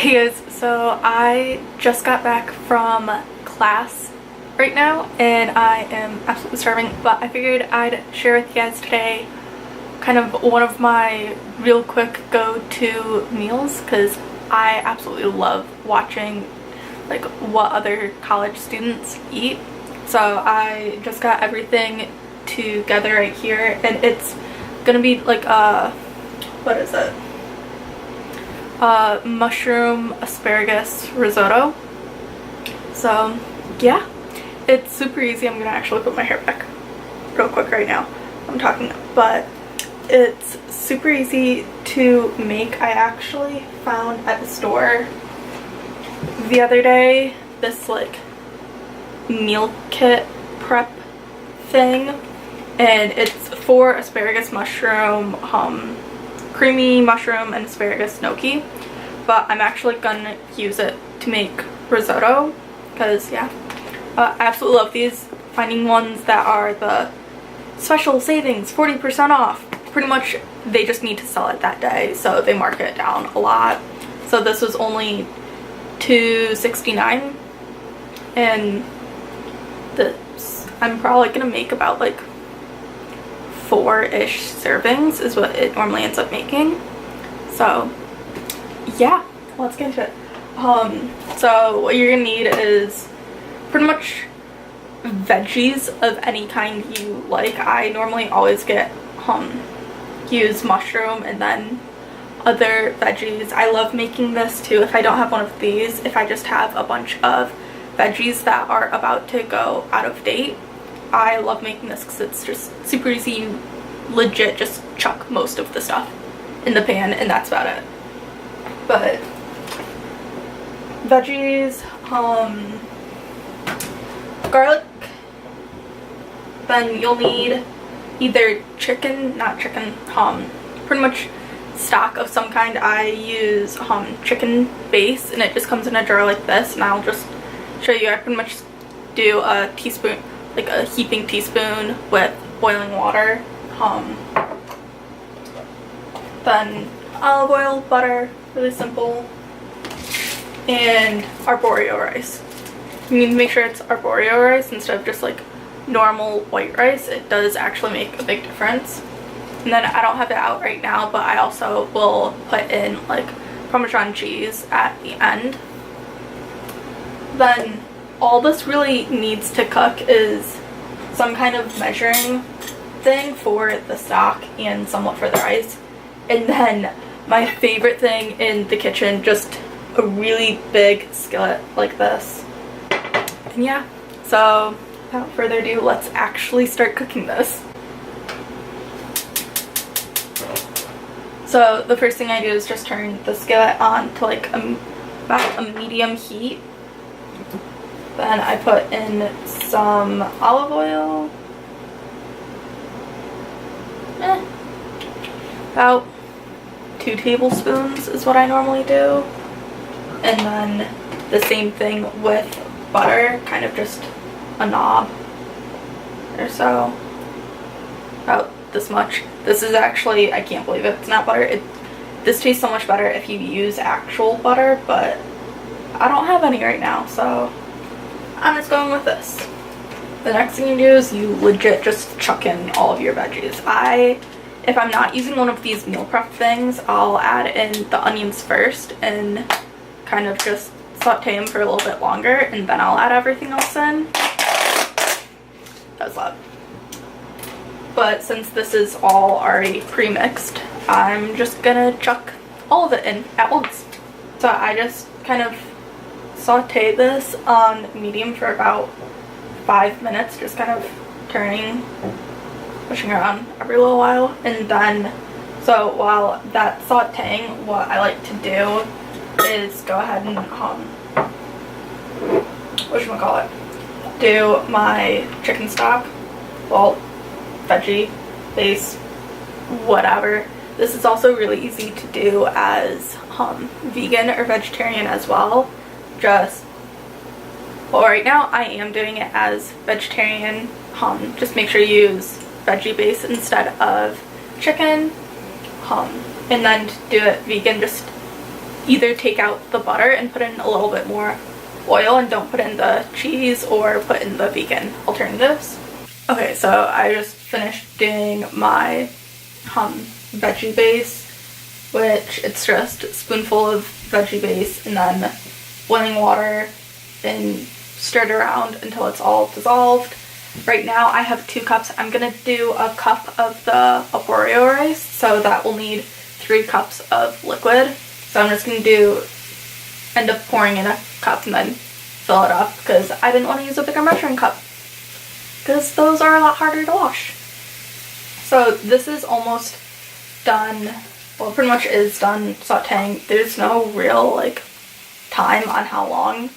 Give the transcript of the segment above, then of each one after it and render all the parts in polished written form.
Hey guys, so I just got back from class right now and I am absolutely starving, but I figured I'd share with you guys today kind of one of my real quick go-to meals because I absolutely love watching like what other college students eat. So I just got everything together right here and it's gonna be like what is it? Mushroom asparagus risotto. So yeah, it's super easy. I'm gonna actually put my hair back real quick right now. I'm talking, but it's super easy to make. I actually found at the store the other day this like meal kit prep thing, and it's for asparagus, mushroom, creamy mushroom and asparagus gnocchi, but I'm actually gonna use it to make risotto because yeah, I absolutely love these. Finding ones that are the special savings 40% off, pretty much they just need to sell it that day, so they mark it down a lot. So this was only $2.69 and this I'm probably gonna make about like 4-ish servings is what it normally ends up making. So yeah, let's get into it. So what you're gonna need is pretty much veggies of any kind you like. I normally always get use mushroom and then other veggies. I love making this too if I don't have one of these, if I just have a bunch of veggies that are about to go out of date. I love making this because it's just super easy. You legit just chuck most of the stuff in the pan and that's about it. But veggies, garlic, then you'll need either pretty much stock of some kind. I use chicken base and it just comes in a jar like this, and I'll just show you. I pretty much do a teaspoon, like a heaping teaspoon with boiling water, then olive oil, butter, really simple, and arborio rice. You need to make sure it's arborio rice instead of just like normal white rice. It does actually make a big difference. And then I don't have it out right now, but I also will put in like Parmesan cheese at the end. Then all this really needs to cook is some kind of measuring thing for the stock and somewhat for the rice. And then my favorite thing in the kitchen, just a really big skillet like this. And yeah, so without further ado, let's actually start cooking this. So the first thing I do is just turn the skillet on to like about a medium heat. Then I put in some olive oil, about 2 tablespoons is what I normally do, and then the same thing with butter, kind of just a knob or so, about this much. This is actually, I can't believe it's not butter. This tastes so much better if you use actual butter, but I don't have any right now, so I'm just going with this. The next thing you do is you legit just chuck in all of your veggies. If I'm not using one of these meal prep things, I'll add in the onions first and kind of just saute them for a little bit longer, and then I'll add everything else in. That was loud. But since this is all already pre-mixed, I'm just gonna chuck all of it in at once. So I just kind of saute this on medium for about 5 minutes, just kind of turning, pushing around every little while. And then, so while that's sauteing, what I like to do is go ahead and do my chicken stock, well, veggie base, whatever. This is also really easy to do as vegan or vegetarian as well. Well, right now I am doing it as vegetarian. Just make sure you use veggie base instead of chicken. And then to do it vegan, just either take out the butter and put in a little bit more oil and don't put in the cheese, or put in the vegan alternatives. Okay, so I just finished doing my veggie base, which it's just a spoonful of veggie base and then boiling water and stir it around until it's all dissolved. Right now I have 2 cups. I'm gonna do a cup of the arborio rice, so that will need 3 cups of liquid. So I'm just gonna end up pouring in a cup and then fill it up, because I didn't want to use a bigger measuring cup because those are a lot harder to wash. So this is almost done. Well, it pretty much is done sauteing. There's no real like time on how long.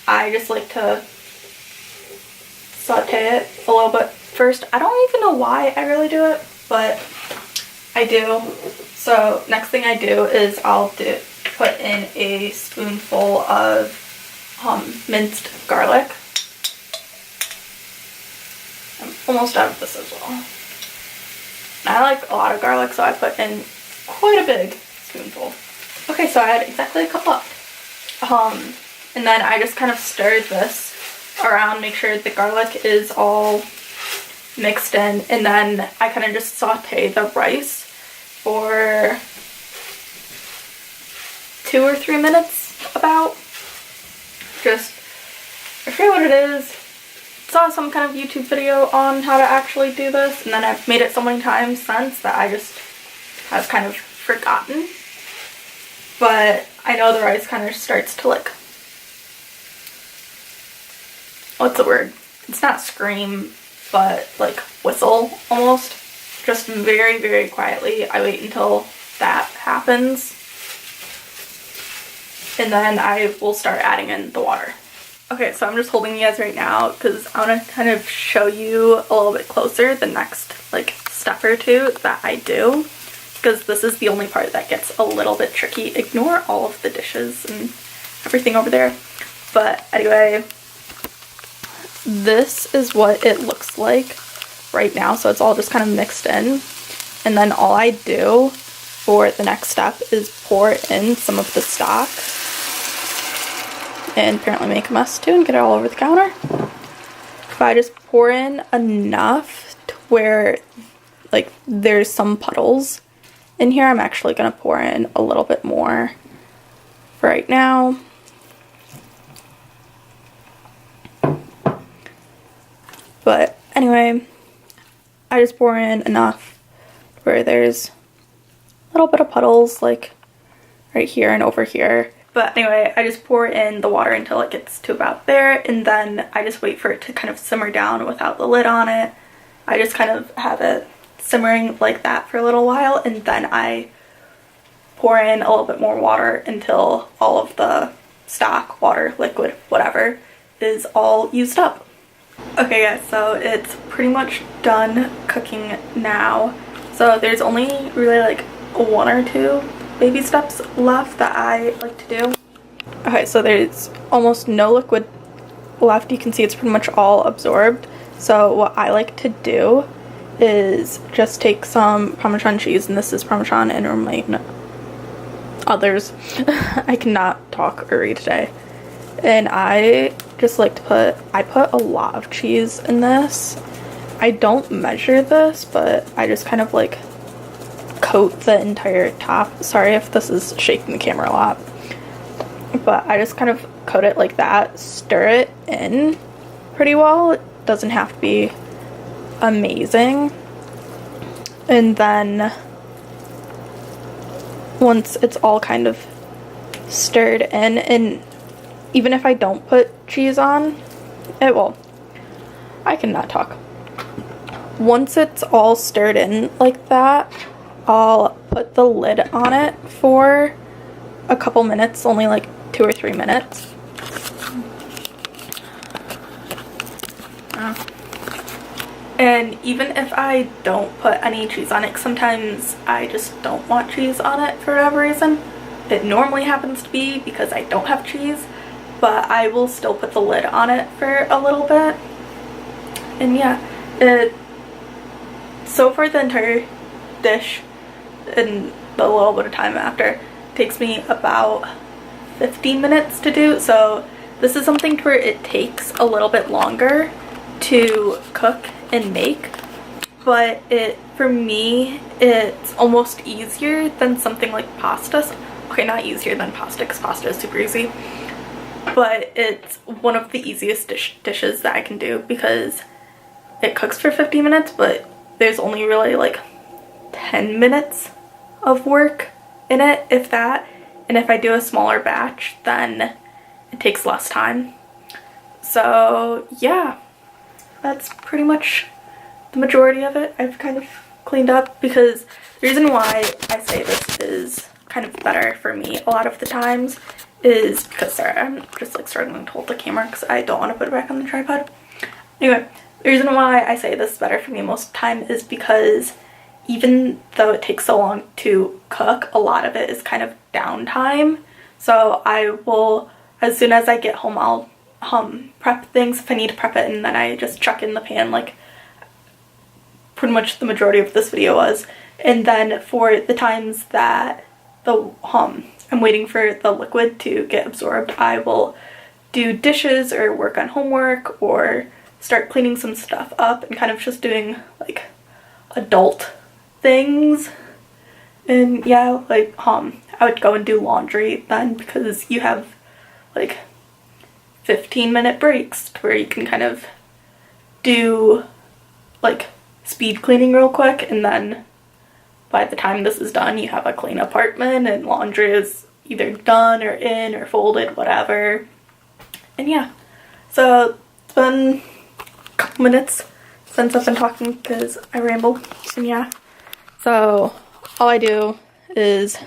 I just like to saute it a little bit first. I don't even know why I really do it, but I do. So next thing I do is I'll put in a spoonful of minced garlic. I'm almost out of this as well. I like a lot of garlic, so I put in quite a big spoonful. Okay, so I had exactly a cup left. And then I just kind of stirred this around, make sure the garlic is all mixed in, and then I kind of just saute the rice for 2 or 3 minutes about. Just, I forget what it is. Saw some kind of YouTube video on how to actually do this, and then I've made it so many times since that I just have kind of forgotten. But I know the rice kind of starts to like, what's the word? It's not scream, but like whistle almost. Just very, very quietly. I wait until that happens, and then I will start adding in the water. Okay, so I'm just holding you guys right now because I want to kind of show you a little bit closer the next like step or 2 that I do, because this is the only part that gets a little bit tricky. Ignore all of the dishes and everything over there. But anyway, this is what it looks like right now. So it's all just kind of mixed in, and then all I do for the next step is pour in some of the stock and apparently make a mess too and get it all over the counter. But I just pour in enough to where like there's some puddles in here. I'm actually gonna pour in a little bit more for right now. But anyway, I just pour in enough where there's a little bit of puddles like right here and over here. But anyway, I just pour in the water until it gets to about there, and then I just wait for it to kind of simmer down without the lid on it. I just kind of have it simmering like that for a little while, and then I pour in a little bit more water until all of the stock, water, liquid, whatever, is all used up. Okay guys, so it's pretty much done cooking now. So there's only really like 1 or 2 baby steps left that I like to do. Okay, so there's almost no liquid left. You can see it's pretty much all absorbed. So what I like to do is just take some Parmesan cheese, and this is Parmesan and Romaine others. I cannot talk or read today. And I just like to put a lot of cheese in this. I don't measure this, but I just kind of like coat the entire top. Sorry if this is shaking the camera a lot, but I just kind of coat it like that, stir it in pretty well. It doesn't have to be amazing. And then once it's all kind of stirred in, and even if I don't put cheese on it, well, I cannot talk. Once it's all stirred in like that, I'll put the lid on it for a couple minutes, only like 2 or 3 minutes. And even if I don't put any cheese on it, sometimes I just don't want cheese on it for whatever reason. It normally happens to be because I don't have cheese, but I will still put the lid on it for a little bit. And yeah, so for the entire dish and the little bit of time after, takes me about 15 minutes to do. So this is something where it takes a little bit longer to cook and make, but for me it's almost easier than something like pasta. Okay, not easier than pasta because pasta is super easy, but it's one of the easiest dishes that I can do because it cooks for 50 minutes, but there's only really like 10 minutes of work in it, if that. And if I do a smaller batch, then it takes less time. So yeah, that's pretty much the majority of it. I've kind of cleaned up because the reason why I say this is kind of better for me a lot of the times is because, sorry, I'm just like struggling to hold the camera because I don't want to put it back on the tripod. Anyway, the reason why I say this is better for me most of the time is because even though it takes so long to cook, a lot of it is kind of downtime. So I will, as soon as I get home, I'll prep things if I need to prep it, and then I just chuck in the pan like pretty much the majority of this video was. And then for the times that I'm waiting for the liquid to get absorbed, I will do dishes or work on homework or start cleaning some stuff up and kind of just doing like adult things. And yeah, like I would go and do laundry then because you have like 15-minute breaks where you can kind of do like speed cleaning real quick, and then by the time this is done you have a clean apartment and laundry is either done or in or folded, whatever. And yeah, so it's been a couple minutes since I've been talking because I ramble. And yeah, so all I do is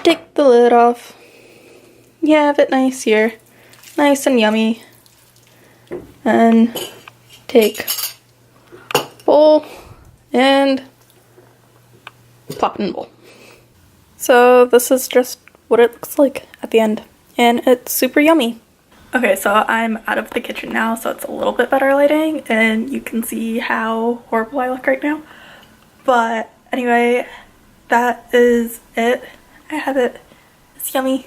take the lid off. You have it nice here, nice and yummy, and take bowl and plop it in the bowl. So this is just what it looks like at the end, and it's super yummy. Okay, so I'm out of the kitchen now, so it's a little bit better lighting and you can see how horrible I look right now. But anyway, that is it. I have it. It's yummy.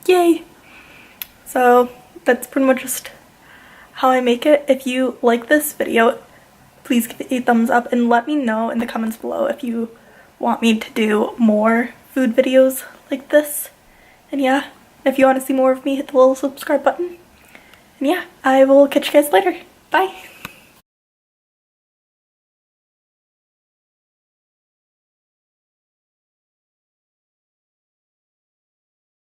Yay! So that's pretty much just how I make it. If you like this video, please give it a thumbs up and let me know in the comments below if you want me to do more food videos like this. And yeah, if you want to see more of me, hit the little subscribe button. And yeah, I will catch you guys later. Bye!